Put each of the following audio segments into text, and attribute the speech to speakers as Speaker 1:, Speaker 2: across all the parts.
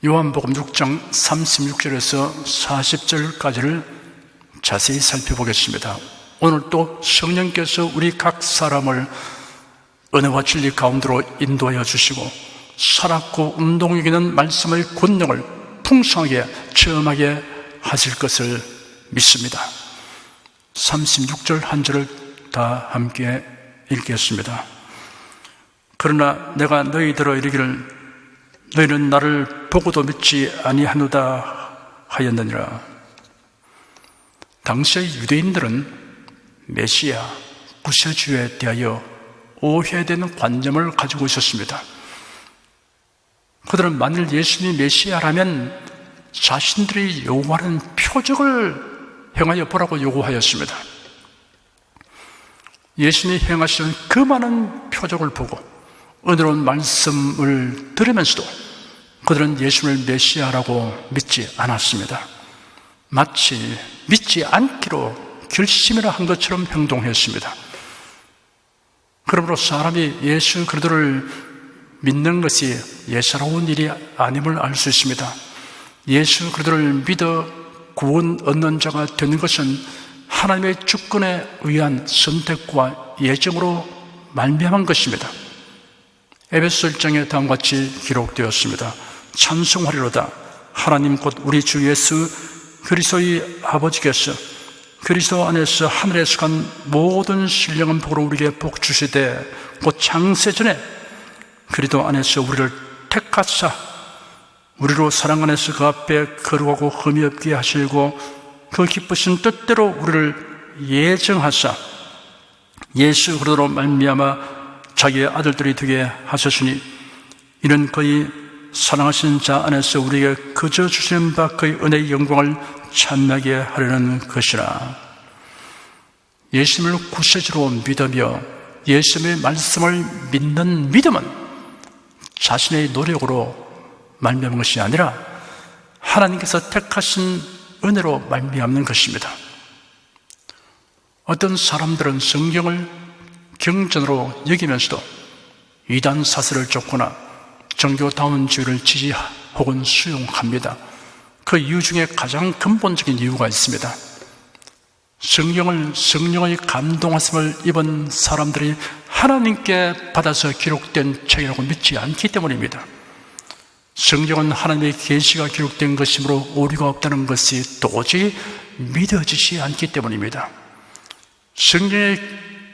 Speaker 1: 요한복음 6장 36절에서 40절까지를 자세히 살펴보겠습니다. 오늘 또 성령께서 우리 각 사람을 은혜와 진리 가운데로 인도하여 주시고 살았고 운동력 있는 말씀의 권능을 풍성하게 체험하게 하실 것을 믿습니다. 36절 한 절을 다 함께 읽겠습니다. 그러나 내가 너희들어 이르기를 너희는 나를 보고도 믿지 아니하노다 하였느니라. 당시의 유대인들은 메시아, 구세주에 대하여 오해되는 관념을 가지고 있었습니다. 그들은 만일 예수님이 메시아라면 자신들이 요구하는 표적을 행하여 보라고 요구하였습니다. 예수님이 행하시는 그 많은 표적을 보고 은혜로운 말씀을 들으면서도 그들은 예수님을 메시아라고 믿지 않았습니다. 마치 믿지 않기로 결심이라 한 것처럼 행동했습니다. 그러므로 사람이 예수 그리스도를 믿는 것이 예사로운 일이 아님을 알 수 있습니다. 예수 그리스도를 믿어 구원 얻는 자가 되는 것은 하나님의 주권에 의한 선택과 예정으로 말미암은 것입니다. 에베소 1장에 다음과 같이 기록되었습니다. 찬송하리로다. 하나님 곧 우리 주 예수 그리스도의 아버지께서 그리스도 안에서 하늘에 속한 모든 신령한 복으로 우리에게 복 주시되 곧 창세전에 그리스도 안에서 우리를 택하사 우리로 사랑 안에서 그 앞에 거룩하고 흠이 없게 하시고 그 기쁘신 뜻대로 우리를 예정하사 예수 그리스도로 말미암아 자기의 아들들이 되게 하셨으니 이는 그의 사랑하신 자 안에서 우리에게 거저 주시는 바 그의 은혜의 영광을 찬미하게 하려는 것이라. 예수님을 구세주로 믿으며 예수님의 말씀을 믿는 믿음은 자신의 노력으로 말미암는 것이 아니라 하나님께서 택하신 은혜로 말미암는 것입니다. 어떤 사람들은 성경을 경전으로 여기면서도 이단 사설을 쫓거나 정교다운주의를 지지 혹은 수용합니다. 그 이유 중에 가장 근본적인 이유가 있습니다. 성경을 성령의 감동하심을 입은 사람들이 하나님께 받아서 기록된 책이라고 믿지 않기 때문입니다. 성경은 하나님의 계시가 기록된 것이므로 오류가 없다는 것이 도저히 믿어지지 않기 때문입니다. 성경에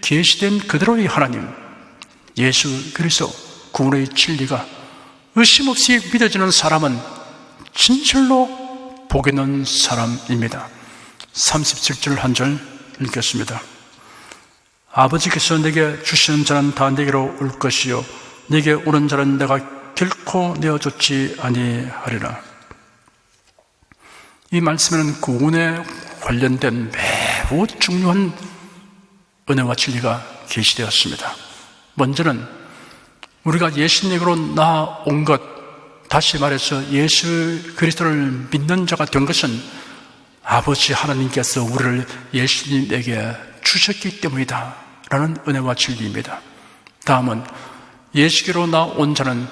Speaker 1: 계시된 그대로의 하나님, 예수 그리스도 구원의 진리가 의심 없이 믿어지는 사람은 진실로 복 있는 사람입니다. 37절 한 절 읽겠습니다. 아버지께서 내게 주시는 자는 다 내게로 올 것이요 내게 오는 자는 내가 결코 내어줬지 아니하리라. 이 말씀에는 구원에 관련된 매우 중요한 은혜와 진리가 계시되었습니다. 먼저는 우리가 예수님으로 나온 것, 다시 말해서 예수 그리스도를 믿는 자가 된 것은 아버지 하나님께서 우리를 예수님에게 주셨기 때문이다 라는 은혜와 진리입니다. 다음은 예수께로 나온 자는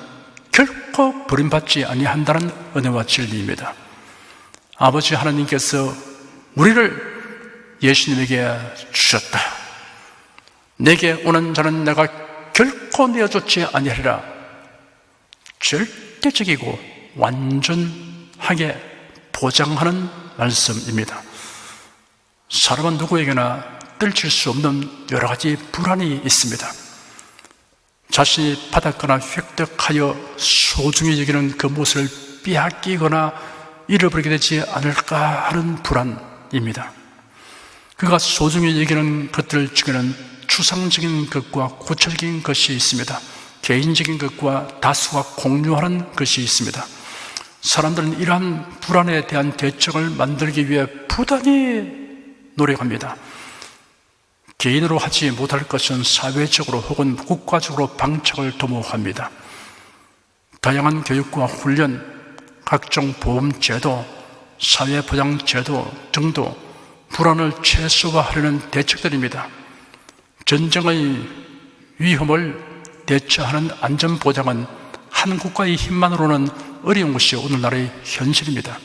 Speaker 1: 결코 버림받지 아니한다는 은혜와 진리입니다. 아버지 하나님께서 우리를 예수님에게 주셨다. 내게 오는 자는 내가 결코 내어줬지 아니하리라. 절대적이고 완전하게 보장하는 말씀입니다. 사람은 누구에게나 떨칠 수 없는 여러 가지 불안이 있습니다. 자신이 받았거나 획득하여 소중히 여기는 그 무엇을 빼앗기거나 잃어버리게 되지 않을까 하는 불안입니다. 그가 소중히 여기는 것들 중에는 추상적인 것과 고철적인 것이 있습니다. 개인적인 것과 다수가 공유하는 것이 있습니다. 사람들은 이러한 불안에 대한 대책을 만들기 위해 부단히 노력합니다. 개인으로 하지 못할 것은 사회적으로 혹은 국가적으로 방책을 도모합니다. 다양한 교육과 훈련, 각종 보험제도, 사회보장제도 등도 불안을 최소화하려는 대책들입니다. 전쟁의 위험을 대처하는 안전보장은 한 국가의 힘만으로는 어려운 것이 오늘날의 현실입니다.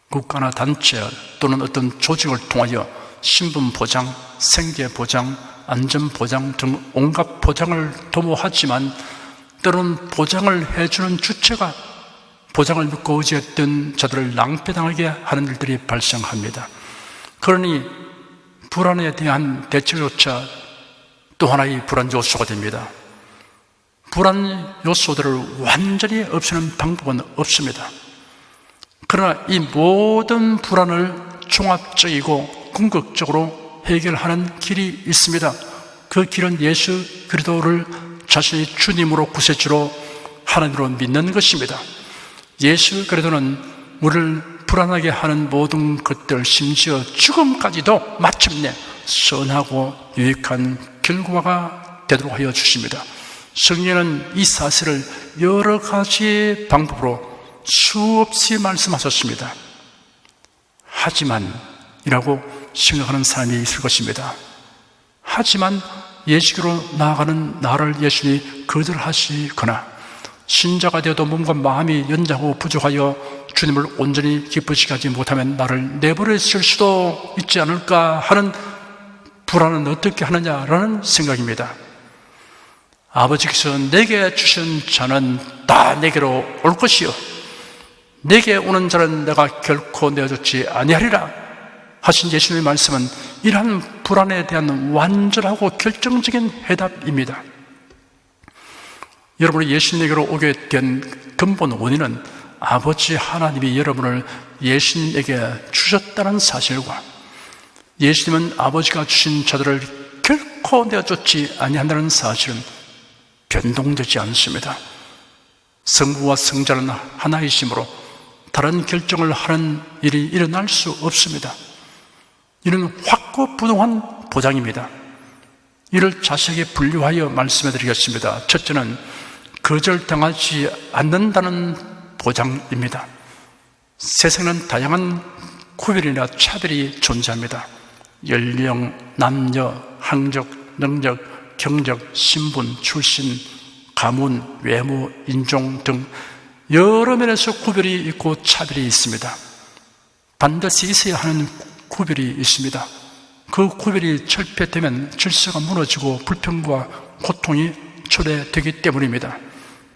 Speaker 1: 국가나 단체 또는 어떤 조직을 통하여 신분 보장, 생계 보장, 안전 보장 등 온갖 보장을 도모하지만 때로는 보장을 해주는 주체가 보장을 믿고 의지했던 자들을 낭패당하게 하는 일들이 발생합니다. 그러니 불안에 대한 대책조차 또 하나의 불안 요소가 됩니다. 불안 요소들을 완전히 없애는 방법은 없습니다. 그러나 이 모든 불안을 종합적이고 궁극적으로 해결하는 길이 있습니다. 그 길은 예수 그리스도를 자신의 주님으로 구세주로 하나님으로 믿는 것입니다. 예수 그리스도는 우리를 불안하게 하는 모든 것들, 심지어 죽음까지도 마침내 선하고 유익한 결과가 되도록 하여 주십니다. 성경에는 이 사실을 여러 가지 방법으로 수없이 말씀하셨습니다. 하지만 이라고 생각하는 사람이 있을 것입니다. 하지만 예수께로 나아가는 나를 예수님이 거절하시거나 신자가 되어도 몸과 마음이 연약하고 부족하여 주님을 온전히 기쁘시게 하지 못하면 나를 내버렸을 수도 있지 않을까 하는 불안은 어떻게 하느냐라는 생각입니다. 아버지께서 내게 주신 자는 다 내게로 올 것이요 내게 오는 자는 내가 결코 내어주지 아니하리라 하신 예수님의 말씀은 이러한 불안에 대한 완전하고 결정적인 해답입니다. 여러분이 예수님에게로 오게 된 근본 원인은 아버지 하나님이 여러분을 예수님에게 주셨다는 사실과 예수님은 아버지가 주신 자들을 결코 내어주지 아니한다는 사실은 변동되지 않습니다. 성부와 성자는 하나이심으로 다른 결정을 하는 일이 일어날 수 없습니다. 이는 확고부동한 보장입니다. 이를 자세하게 분류하여 말씀해 드리겠습니다. 첫째는 거절당하지 않는다는 보장입니다. 세상에는 다양한 구별이나 차별이 존재합니다. 연령, 남녀, 학력, 능력, 경력, 신분, 출신, 가문, 외모, 인종 등 여러 면에서 구별이 있고 차별이 있습니다. 반드시 있어야 하는 구별이 있습니다. 그 구별이 철폐되면 질서가 무너지고 불평과 고통이 초래되기 때문입니다.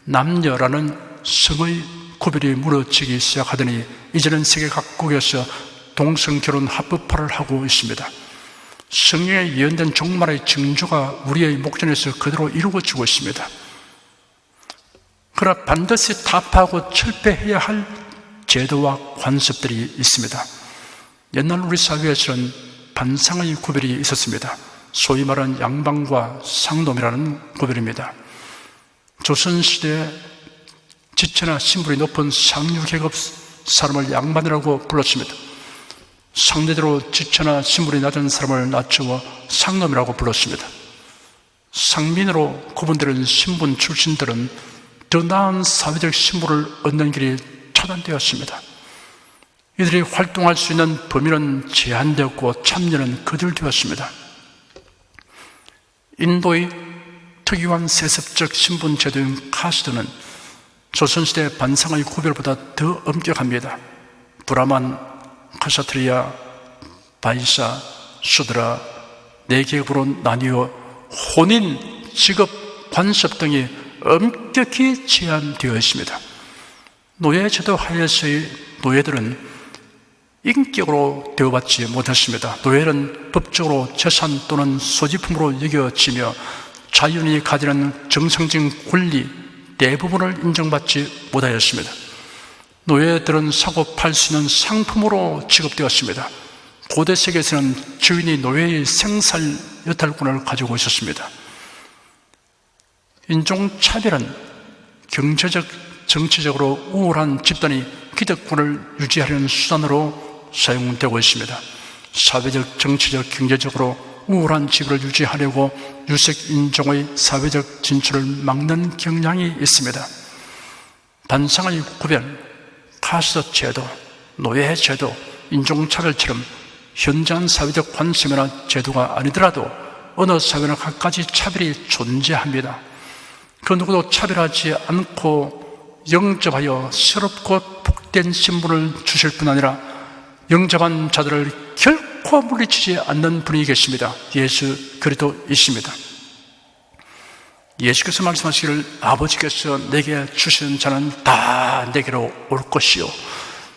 Speaker 1: 남녀라는 성의 구별이 무너지기 시작하더니 이제는 세계 각국에서 동성결혼 합법화를 하고 있습니다. 성경에 예언된 종말의 징조가 우리의 목전에서 그대로 이루어지고 있습니다. 그러나 반드시 타파하고 철폐해야 할 제도와 관습들이 있습니다. 옛날 우리 사회에서는 반상의 구별이 있었습니다. 소위 말하는 양반과 상놈이라는 구별입니다. 조선시대에 지체나 신분이 높은 상류계급 사람을 양반이라고 불렀습니다. 상대적으로 지체나 신분이 낮은 사람을 낮추어 상놈이라고 불렀습니다. 상민으로 구분되는 신분 출신들은 더 나은 사회적 신분을 얻는 길이 차단되었습니다. 이들이 활동할 수 있는 범위는 제한되었고 참여는 거절되었습니다. 인도의 특유한 세습적 신분 제도인 카스트는 조선시대 반상의 구별보다 더 엄격합니다. 브라만, 카사트리아, 바이사, 수드라, 네 계급으로 나뉘어 혼인, 직업, 관습 등이 엄격히 제한되어 있습니다. 노예제도 하에서의 노예들은 인격으로 대우받지 못했습니다. 노예는 법적으로 재산 또는 소지품으로 여겨지며 자연이 가지는 정상적인 권리 대부분을 인정받지 못하였습니다. 노예들은 사고 팔 수 있는 상품으로 취급되었습니다. 고대 세계에서는 주인이 노예의 생살 여탈권을 가지고 있었습니다. 인종차별은 경제적, 정치적으로 우월한 집단이 기득권을 유지하려는 수단으로 사용되고 있습니다. 사회적, 정치적, 경제적으로 우월한 지위를 유지하려고 유색 인종의 사회적 진출을 막는 경향이 있습니다. 반상의 구별, 카스트 제도, 노예 제도, 인종차별처럼 현저한 사회적 관습이나 제도가 아니더라도 어느 사회나 갖가지 차별이 존재합니다. 그 누구도 차별하지 않고 영접하여 새롭고 복된 신분을 주실 뿐 아니라 영접한 자들을 결코 물리치지 않는 분이 계십니다. 예수 그리스도이십니다. 예수께서 말씀하시기를 아버지께서 내게 주신 자는 다 내게로 올 것이요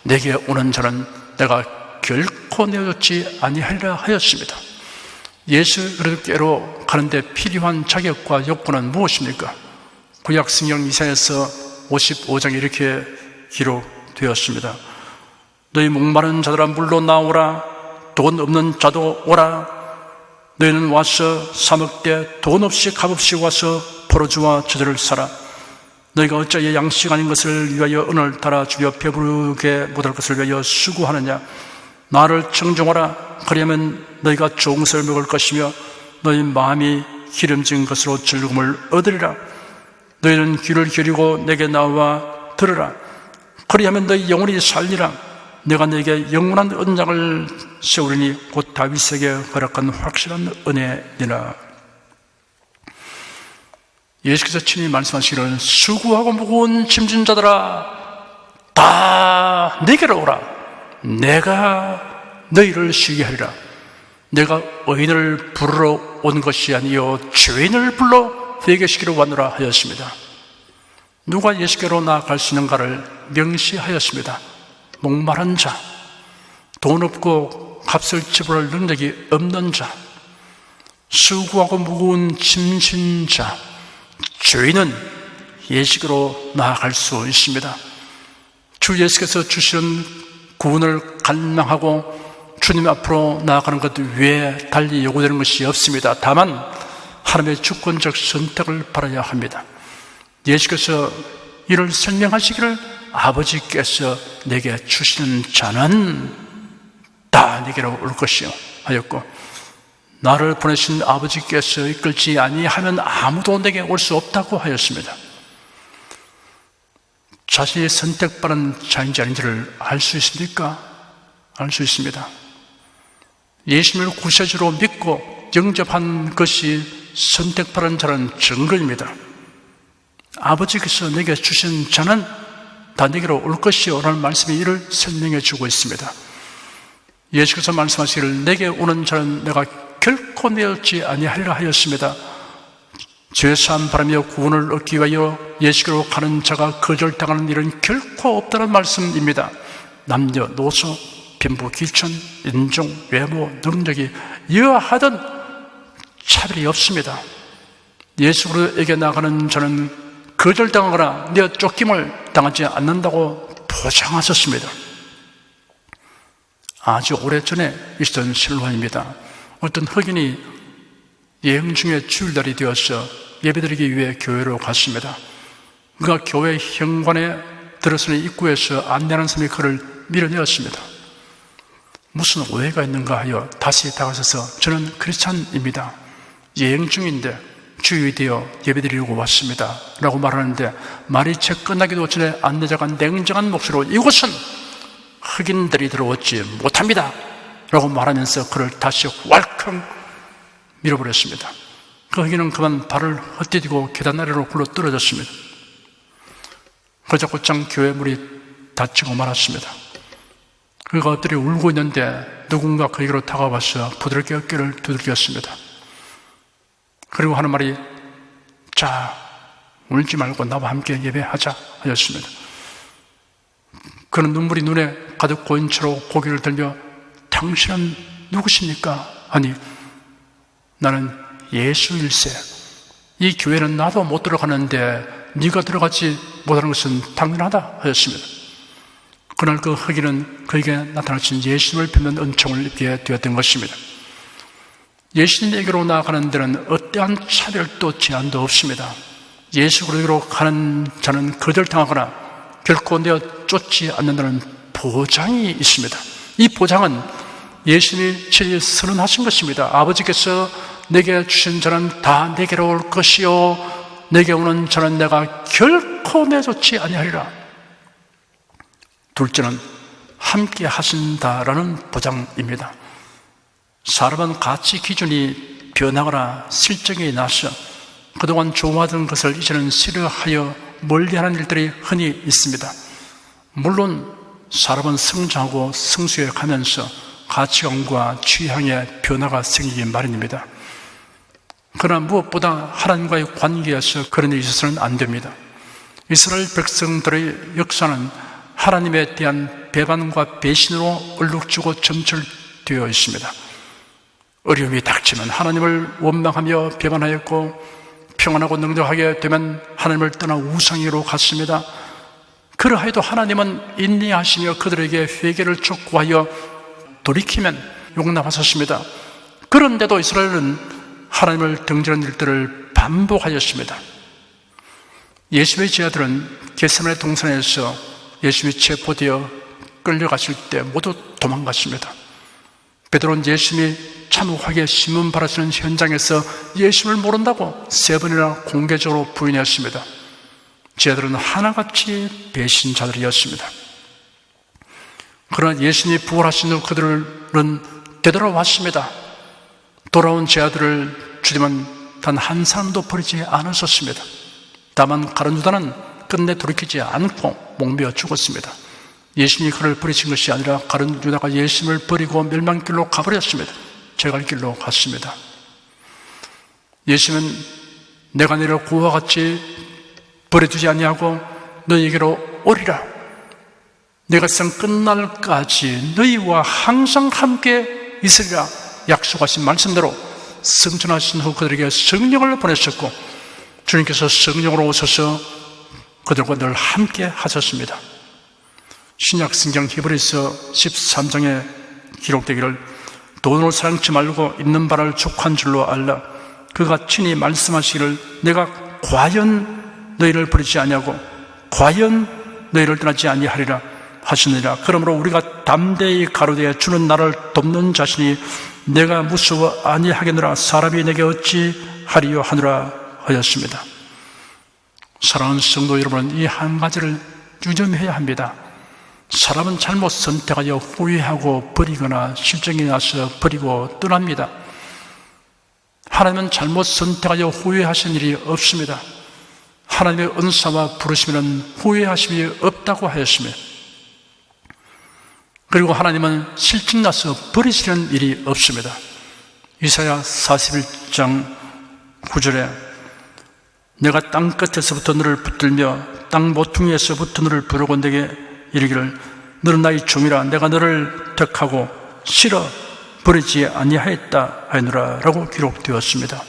Speaker 1: 내게 오는 자는 내가 결코 내어놓지 아니하리라 하였습니다. 예수 그리스도께로 가는데 필요한 자격과 요건은 무엇입니까? 구약 성경 이사야서 55장에 이렇게 기록되었습니다. 너희 목마른 자들아 물로 나오라. 돈 없는 자도 오라. 너희는 와서 사 먹되 돈 없이 값없이 와서 포도주와 저들을 사라. 너희가 어찌하여 양식 아닌 것을 위하여 은을 달아주며 배부르게 못할 것을 위하여 수고하느냐. 나를 청종하라. 그리하면 너희가 좋은 것을 먹을 것이며 너희 마음이 기름진 것으로 즐거움을 얻으리라. 너희는 귀를 기울이고 내게 나와 들으라. 그리하면 너희 영혼이 살리라. 내가 너에게 영원한 언약을 세우리니 곧 다윗에게 허락한 확실한 은혜니라. 예수께서 친히 말씀하시기를 수고하고 무거운 짐진 자들아 다 내게로 오라. 내가 너희를 쉬게 하리라. 내가 의인을 부르러 온 것이 아니요 죄인을 불러 회개시키러 왔노라 하였습니다. 누가 예수께로 나아갈 수 있는가를 명시하였습니다. 목마른 자, 돈 없고 값을 지불할 능력이 없는 자, 수고하고 무거운 짐진 자, 죄인은 예수께로 나아갈 수 있습니다. 주 예수께서 주시는 구원을 갈망하고 주님 앞으로 나아가는 것 외에 달리 요구되는 것이 없습니다. 다만 하나님의 주권적 선택을 바라야 합니다. 예수께서 이를 설명하시기를 아버지께서 내게 주시는 자는 다 내게로 올 것이요 하였고 나를 보내신 아버지께서 이끌지 아니하면 아무도 내게 올 수 없다고 하였습니다. 자신이 선택받은 자인지 아닌지를 알 수 있습니까? 알 수 있습니다. 예수님을 구세주로 믿고 영접한 것이 선택받은 자는 증거입니다. 아버지께서 내게 주신 자는 다 내게로 올 것이요 라는 말씀이 이를 설명해 주고 있습니다. 예수께서 말씀하시기를 내게 오는 자는 내가 결코 내어놓지 아니하리라 하였습니다. 죄사함 바라며 구원을 얻기 위하여 예수께로 가는 자가 거절당하는 일은 결코 없다는 말씀입니다. 남녀노소, 빈부, 귀천, 인종, 외모, 능력이 이러하든 차별이 없습니다. 예수에게 나가는 자는 거절당하거나 내어 쫓김을 당하지 않는다고 보장하셨습니다. 아주 오래전에 있었던 실화입니다. 어떤 흑인이 여행 중에 주일날이 되어서 예배드리기 위해 교회로 갔습니다. 그가 교회 현관에 들어서는 입구에서 안내하는 사람이 그를 밀어내었습니다. 무슨 오해가 있는가 하여 다시 다가서서 저는 크리스찬입니다. 여행 중인데 주일이 되어 예배드리려고 왔습니다 라고 말하는데 말이 채 끝나기도 전에 안내자가 냉정한 목소리로 이곳은 흑인들이 들어오지 못합니다 라고 말하면서 그를 다시 왈칵 밀어버렸습니다. 그 흑인은 그만 발을 헛디디고 계단 아래로 굴러 떨어졌습니다. 거자고장 교회 물이 다치고 말았습니다. 그가 엎드려 울고 있는데 누군가 그에게로 다가와서 부드럽게 어깨를 두들겼습니다. 그리고 하는 말이 자, 울지 말고 나와 함께 예배하자 하였습니다. 그는 눈물이 눈에 가득 고인 채로 고개를 들며 당신은 누구십니까? 하니 나는 예수일세. 이 교회는 나도 못 들어가는데 네가 들어가지 못하는 것은 당연하다 하였습니다. 그날 그 흑인은 그에게 나타나신 예수님을 뵙는 은총을 입게 되었던 것입니다. 예수님에게로 나아가는 데는 어떠한 차별도 제한도 없습니다. 예수 그리스도로 가는 자는 거절당하거나 결코 내어 쫓지 않는다는 보장이 있습니다. 이 보장은 예수님이 친히 선언하신 것입니다. 아버지께서 내게 주신 자는 다 내게로 올 것이요 내게 오는 자는 내가 결코 내쫓지 아니하리라. 둘째는 함께 하신다라는 보장입니다. 사람은 가치 기준이 변하거나 실정이 나서 그동안 좋아하던 것을 이제는 싫어하여 멀리하는 일들이 흔히 있습니다. 물론 사람은 성장하고 성숙해 가면서 가치관과 취향의 변화가 생기기 마련입니다. 그러나 무엇보다 하나님과의 관계에서 그런 일이 있어서는 안 됩니다. 이스라엘 백성들의 역사는 하나님에 대한 배반과 배신으로 얼룩지고 점철되어 있습니다. 어려움이 닥치면 하나님을 원망하며 배반하였고, 평안하고 능력하게 되면 하나님을 떠나 우상으로 갔습니다. 그러하여도 하나님은 인내하시며 그들에게 회개를 촉구하여 돌이키면 용납하셨습니다. 그런데도 이스라엘은 하나님을 등지는 일들을 반복하였습니다. 예수의 제자들은 겟세마네 동산에서 예수님이 체포되어 끌려가실 때 모두 도망갔습니다. 베드로는 예수님이 참혹하게 신문 바라시는 현장에서 예수님을 모른다고 3번이나 공개적으로 부인했습니다. 제자들은 하나같이 배신자들이었습니다. 그러나 예수님이 부활하신 후 그들은 되돌아왔습니다. 돌아온 제자들을 주님은 단 한 사람도 버리지 않으셨습니다. 다만 가룟 유다는 끝내 돌이키지 않고 목매어 죽었습니다. 예수님이 그를 버리신 것이 아니라 가룟 유다가 예수님을 버리고 멸망길로 가버렸습니다. 제갈 길로 갔습니다. 예수님은 내가 너희를 고와 같이 버려두지 아니하고 너희에게로 오리라. 내가 세상 끝날까지 너희와 항상 함께 있으리라 약속하신 말씀대로 승천하신 후 그들에게 성령을 보내셨고, 주님께서 성령으로 오셔서 그들과 늘 함께 하셨습니다. 신약 성경 히브리서 13장에 기록되기를 돈을 사랑치 말고 있는 바를 족한 줄로 알라. 그가 친히 말씀하시기를 내가 과연 너희를 버리지 아니하고 과연 너희를 떠나지 아니하리라 하시느니라. 그러므로 우리가 담대히 가로되 주는 나를 돕는 자신이 내가 무서워 아니하겠노라. 사람이 내게 어찌 하리요 하느라 하였습니다. 사랑하는 성도 여러분, 이 한 가지를 유념해야 합니다. 사람은 잘못 선택하여 후회하고 버리거나 실정이 나서 버리고 떠납니다. 하나님은 잘못 선택하여 후회하신 일이 없습니다. 하나님의 은사와 부르시면 후회하심이 없다고 하였습니다. 그리고 하나님은 실증나서 버리시는 일이 없습니다. 이사야 41장 9절에 내가 땅 끝에서부터 너를 붙들며 땅 모퉁이에서부터 너를 부르고 내게 이르기를 너는 나의 종이라. 내가 너를 택하고 실어 버리지 아니하였다 하였노라 라고 기록되었습니다.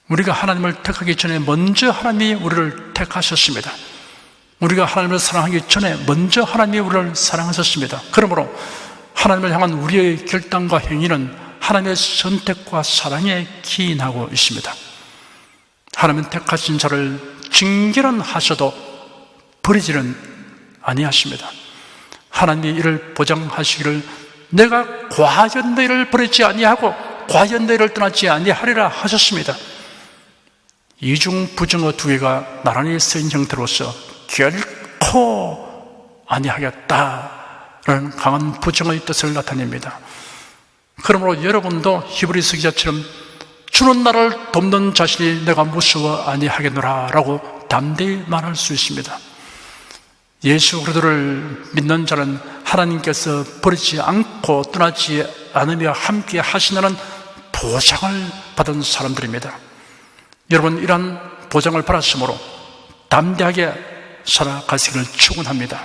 Speaker 1: 우리가 하나님을 택하기 전에 먼저 하나님이 우리를 택하셨습니다. 우리가 하나님을 사랑하기 전에 먼저 하나님이 우리를 사랑하셨습니다. 그러므로 하나님을 향한 우리의 결단과 행위는 하나님의 선택과 사랑에 기인하고 있습니다. 하나님은 택하신 자를 징계는 하셔도 버리지는 아니하십니다. 하나님이 이를 보장하시기를 내가 과연 너희를 버리지 아니하고 과연 너희를 떠나지 아니하리라 하셨습니다. 이중 부정어 두 개가 나란히 쓰인 형태로서 결코 아니하겠다라는 강한 부정의 뜻을 나타냅니다. 그러므로 여러분도 히브리서 기자처럼 주는 나를 돕는 자신이 내가 무서워 아니하겠노라 라고 담대히 말할 수 있습니다. 예수 그리스도를 믿는 자는 하나님께서 버리지 않고 떠나지 않으며 함께 하시는 보장을 받은 사람들입니다. 여러분, 이러한 보장을 받았으므로 담대하게 살아가시기를 축원합니다.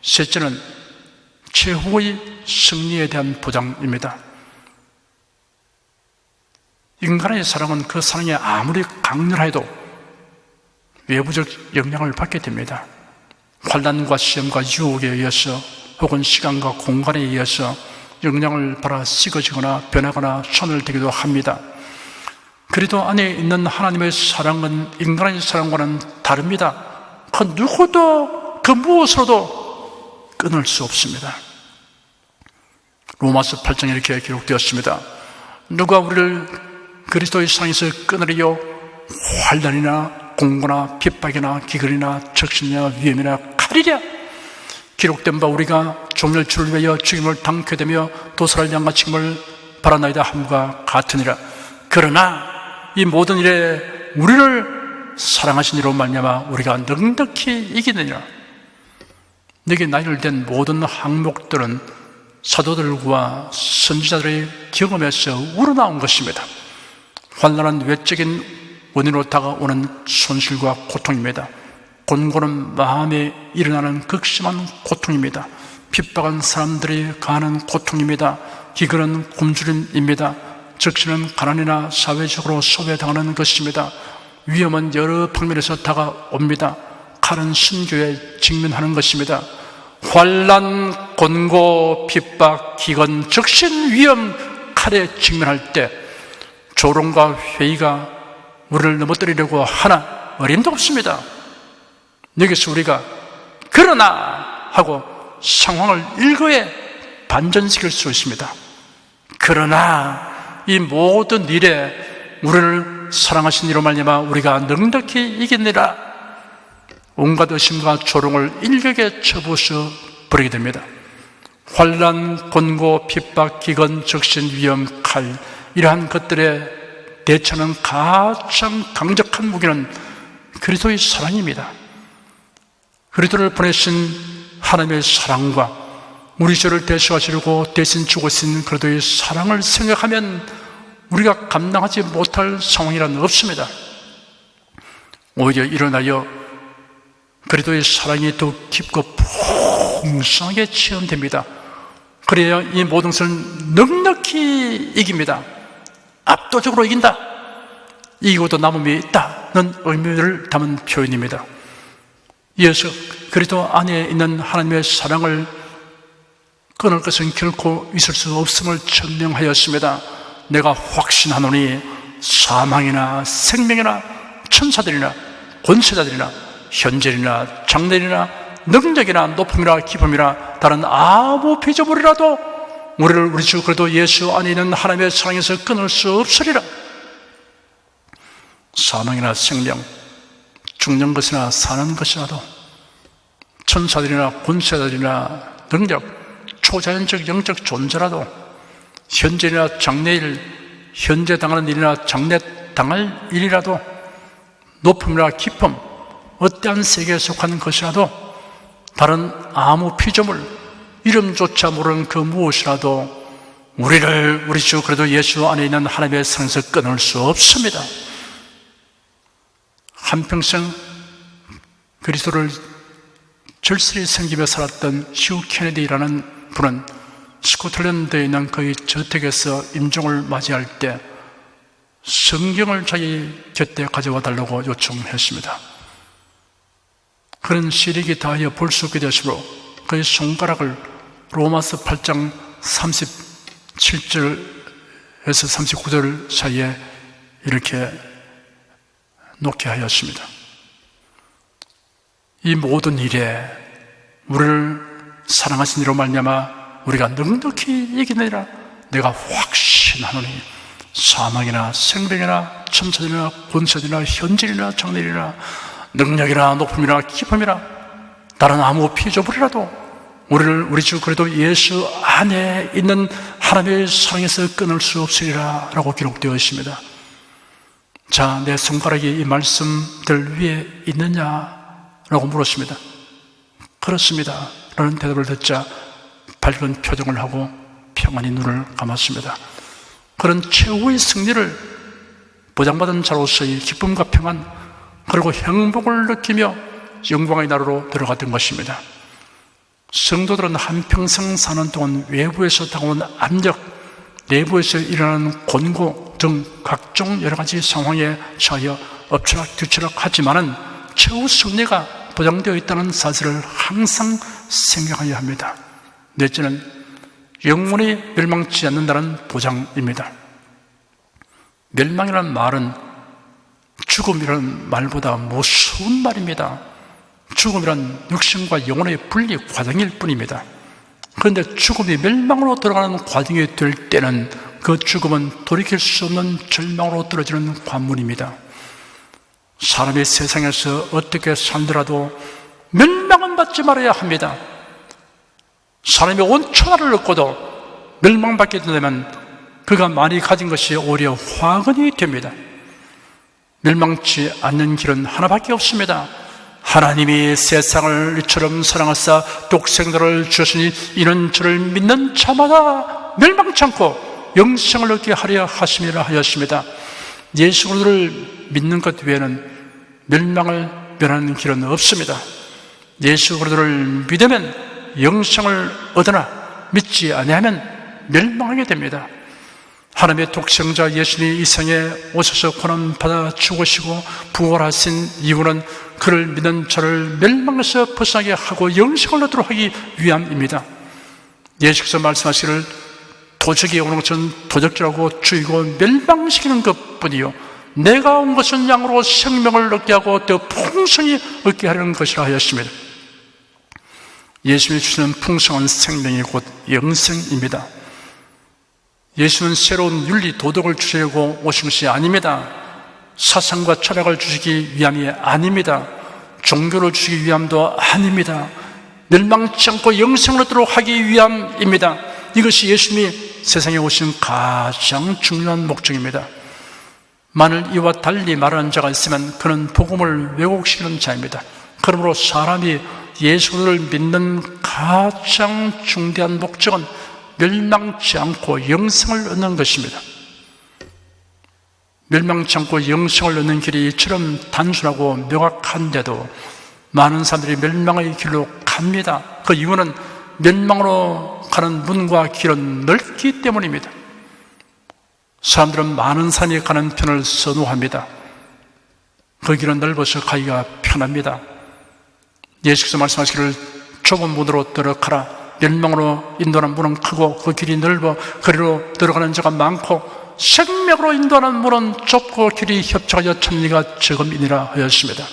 Speaker 1: 셋째는 최후의 승리에 대한 보장입니다. 인간의 사랑은 그 사랑이 아무리 강렬해도 외부적 영향을 받게 됩니다. 환난과 시험과 유혹에 의해서 혹은 시간과 공간에 의해서 영향을 받아 식어지거나 변하거나 손을 대기도 합니다. 그래도 안에 있는 하나님의 사랑은 인간의 사랑과는 다릅니다. 그 누구도 그 무엇으로도 끊을 수 없습니다. 로마서 8장에 이렇게 기록되었습니다. 누가 우리를 그리스도의 사랑에서 끊으리요? 환난이나 공고나 핍박이나 기근이나 적신이나 위험이나 칼이랴. 기록된 바 우리가 종일 주를 위하여 죽임을 당케 되며 도살할 양과 책임을 바라나이다 함과 같으니라. 그러나 이 모든 일에 우리를 사랑하신 이로 말미암아 우리가 넉넉히 이기느니라. 내게 나열된 모든 항목들은 사도들과 선지자들의 경험에서 우러나온 것입니다. 환난은 외적인 원인으로 다가오는 손실과 고통입니다. 곤고는 마음에 일어나는 극심한 고통입니다. 핍박한 사람들이 가하는 고통입니다. 기근은 굶주림입니다. 적신은 가난이나 사회적으로 소외당하는 것입니다. 위험은 여러 방면에서 다가옵니다. 칼은 순교에 직면하는 것입니다. 환난, 곤고, 핍박, 기근, 적신, 위험, 칼에 직면할 때 조롱과 회의가 우리를 넘어뜨리려고 하나 어림도 없습니다. 여기서 우리가 그러나 하고 상황을 일거에 반전시킬 수 있습니다. 그러나 이 모든 일에 우리를 사랑하신 이로 말미암아 우리가 넉넉히 이기느니라. 온갖 의심과 조롱을 일격에 쳐부숴 버리게 됩니다. 환난, 곤고, 핍박, 기근, 적신, 위험, 칼, 이러한 것들에 대처하는 가장 강력한 무기는 그리스도의 사랑입니다. 그리스도를 보내신 하나님의 사랑과 우리 죄를 대속하시려고 대신 죽으신 그리스도의 사랑을 생각하면 우리가 감당하지 못할 상황이란 없습니다. 오히려 일어나여 그리스도의 사랑이 더욱 깊고 풍성하게 체험됩니다. 그래야 이 모든 것을 넉넉히 이깁니다. 압도적으로 이긴다. 이기고도 남음이 있다는 의미를 담은 표현입니다. 이어서 그리스도 안에 있는 하나님의 사랑을 끊을 것은 결코 있을 수 없음을 천명하였습니다. 내가 확신하노니 사망이나 생명이나 천사들이나 권세자들이나 현재이나 장래이나 능력이나 높음이나 기쁨이나 다른 아무 피조물이라도 우리를 우리 주 그리스도 예수 안에 있는 하나님의 사랑에서 끊을 수 없으리라. 사망이나 생명, 죽는 것이나 사는 것이라도 천사들이나 권세자들이나 능력, 초자연적 영적 존재라도 현재나 장래일, 현재 당하는 일이나 장래 당할 일이라도 높음이나 기쁨, 어떠한 세계에 속한 것이라도 다른 아무 피조물, 이름조차 모르는 그 무엇이라도 우리를 우리 주 그래도 예수 안에 있는 하나님의 사랑에서 끊을 수 없습니다. 한평생 그리스도를 절실히 섬기며 살았던 휴 케네디라는 분은 스코틀랜드에 있는 그의 저택에서 임종을 맞이할 때 성경을 자기 곁에 가져와 달라고 요청했습니다. 그는 시력이 다하여 볼 수 없게 되었으므로 그의 손가락을 로마서 8장 37절에서 39절 사이에 이렇게 놓게 하였습니다. 이 모든 일에 우리를 사랑하신 이로 말미암아 우리가 넉넉히 이기느니라. 내가 확신하노니 사망이나 생명이나 천사들이나 권세들이나 현질이나 장래이나 능력이나 높음이나 기쁨이나 다른 아무 피조물이라도 우리를 우리 주 그래도 예수 안에 있는 하나님의 사랑에서 끊을 수 없으리라 라고 기록되어 있습니다. 자, 내 손가락이 이 말씀들 위에 있느냐? 라고 물었습니다. 그렇습니다 라는 대답을 듣자 밝은 표정을 하고 평안히 눈을 감았습니다. 그런 최후의 승리를 보장받은 자로서의 기쁨과 평안 그리고 행복을 느끼며 영광의 나라로 들어갔던 것입니다. 성도들은 한평생 사는 동안 외부에서 다가오는 압력, 내부에서 일어나는 곤고 등 각종 여러 가지 상황에 처하여 엎치락뒤치락 하지만은 최후 승리가 보장되어 있다는 사실을 항상 생각해야 합니다. 넷째는 영원히 멸망치 않는다는 보장입니다. 멸망이라는 말은 죽음이라는 말보다 무서운 말입니다. 죽음이란 육신과 영혼의 분리 과정일 뿐입니다. 그런데 죽음이 멸망으로 들어가는 과정이 될 때는 그 죽음은 돌이킬 수 없는 절망으로 떨어지는 관문입니다. 사람이 세상에서 어떻게 살더라도 멸망은 받지 말아야 합니다. 사람이 온 천하를 얻고도 멸망받게 되면 그가 많이 가진 것이 오히려 화근이 됩니다. 멸망치 않는 길은 하나밖에 없습니다. 하나님이 세상을 이처럼 사랑하사 독생자를 주셨으니 이는 저를 믿는 자마다 멸망치 않고 영생을 얻게 하려 하심이라 하였습니다. 예수 그리스도를 믿는 것 외에는 멸망을 면하는 길은 없습니다. 예수 그리스도를 믿으면 영생을 얻으나 믿지 아니하면 멸망하게 됩니다. 하나님의 독생자 예수님이 이 세상에 오셔서 고난받아 죽으시고 부활하신 이유는 그를 믿는 자를 멸망에서 벗어나게 하고 영생을 얻도록 하기 위함입니다. 예수께서 말씀하시기를 도적이 오는 것은 도적질하고 죽이고 멸망시키는 것뿐이요 내가 온 것은 양으로 생명을 얻게 하고 더 풍성히 얻게 하려는 것이라 하였습니다. 예수님이 주시는 풍성한 생명이 곧 영생입니다. 예수는 새로운 윤리 도덕을 주시려고 오신 것이 아닙니다. 사상과 철학을 주시기 위함이 아닙니다. 종교를 주시기 위함도 아닙니다. 멸망치 않고 영생을 얻도록 하기 위함입니다. 이것이 예수님이 세상에 오신 가장 중요한 목적입니다. 만일 이와 달리 말하는 자가 있으면 그는 복음을 왜곡시키는 자입니다. 그러므로 사람이 예수를 믿는 가장 중대한 목적은 멸망치 않고 영생을 얻는 것입니다. 멸망치 않고 영생을 얻는 길이 이처럼 단순하고 명확한데도 많은 사람들이 멸망의 길로 갑니다. 그 이유는 멸망으로 가는 문과 길은 넓기 때문입니다. 사람들은 많은 산이 가는 편을 선호합니다. 그 길은 넓어서 가기가 편합니다. 예수께서 말씀하시기를 좁은 문으로 들어가라. 멸망으로 인도하는 문은 크고 그 길이 넓어 그리로 들어가는 자가 많고 생명으로 인도하는 문은 좁고 길이 협착하여 찾는 이가 적음이니라 하였습니다.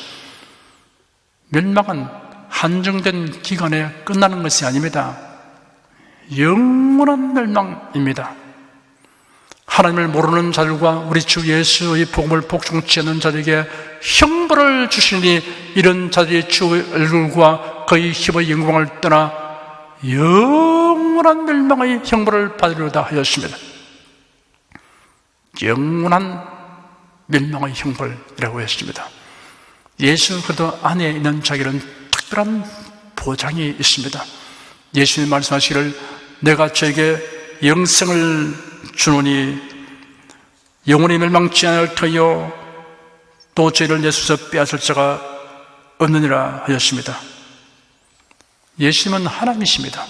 Speaker 1: 멸망은 한정된 기간에 끝나는 것이 아닙니다. 영원한 멸망입니다. 하나님을 모르는 자들과 우리 주 예수의 복음을 복종치 않는 자들에게 형벌을 주시니 이런 자들이 주 얼굴과 그의 힘의 영광을 떠나 영원한 멸망의 형벌을 받으려다 하였습니다. 영원한 멸망의 형벌이라고 했습니다. 예수 그리스도 안에 있는 자에게는 특별한 보장이 있습니다. 예수님 말씀하시기를 내가 저에게 영생을 주노니 영원히 멸망치 않을 터이요 또 저희를 내 손에서 빼앗을 자가 없느니라 하였습니다. 예수님은 하나님이십니다.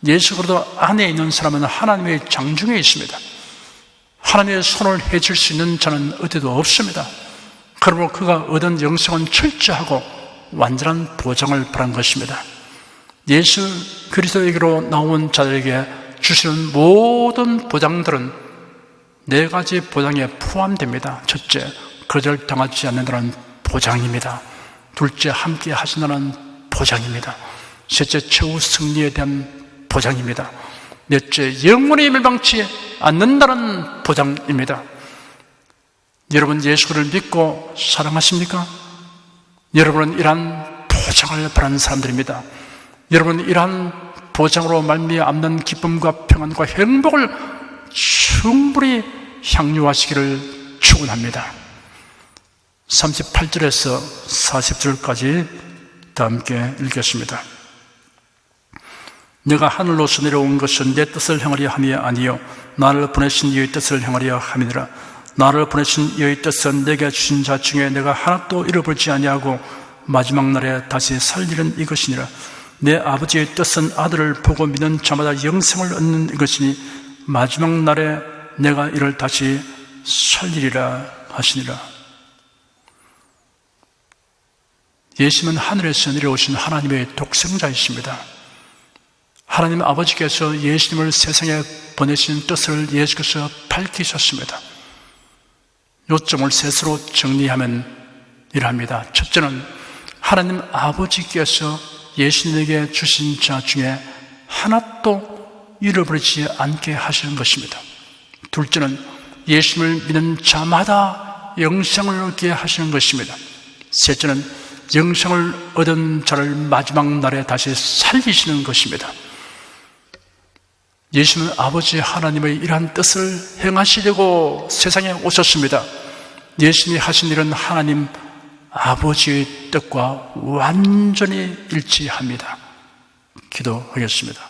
Speaker 1: 예수 그리스도 안에 있는 사람은 하나님의 장중에 있습니다. 하나님의 손을 해줄 수 있는 자는 어디도 없습니다. 그러므로 그가 얻은 영생은 철저하고 완전한 보장을 바란 것입니다. 예수 그리스도에게로 나온 자들에게 주시는 모든 보장들은 네 가지 보장에 포함됩니다. 첫째, 거절당하지 않는다는 보장입니다. 둘째, 함께 하신다는 보장입니다. 셋째, 최후 승리에 대한 보장입니다. 넷째, 영원히 멸망치 않는다는 보장입니다. 여러분 예수를 믿고 사랑하십니까? 여러분은 이러한 보장을 바라는 사람들입니다. 여러분은 이러한 보장으로 말미암는 기쁨과 평안과 행복을 충분히 향유하시기를 축원합니다. 38절에서 40절까지 다 함께 읽겠습니다. 내가 하늘로서 내려온 것은 내 뜻을 행하려 함이 아니요 나를 보내신 이의 뜻을 행하려 함이니라. 나를 보내신 이의 뜻은 내게 주신 자 중에 내가 하나도 잃어버리지 아니하고 마지막 날에 다시 살리는 이것이니라. 내 아버지의 뜻은 아들을 보고 믿는 자마다 영생을 얻는 이것이니 마지막 날에 내가 이를 다시 살리리라 하시니라. 예수님은 하늘에서 내려오신 하나님의 독생자이십니다. 하나님 아버지께서 예수님을 세상에 보내신 뜻을 예수께서 밝히셨습니다. 요점을 셋으로 정리하면 이러합니다. 첫째는 하나님 아버지께서 예수님에게 주신 자 중에 하나도 잃어버리지 않게 하시는 것입니다. 둘째는 예수님을 믿는 자마다 영생을 얻게 하시는 것입니다. 셋째는 영생을 얻은 자를 마지막 날에 다시 살리시는 것입니다. 예수는 아버지 하나님의 이러한 뜻을 행하시려고 세상에 오셨습니다. 예수님이 하신 일은 하나님 아버지의 뜻과 완전히 일치합니다. 기도하겠습니다.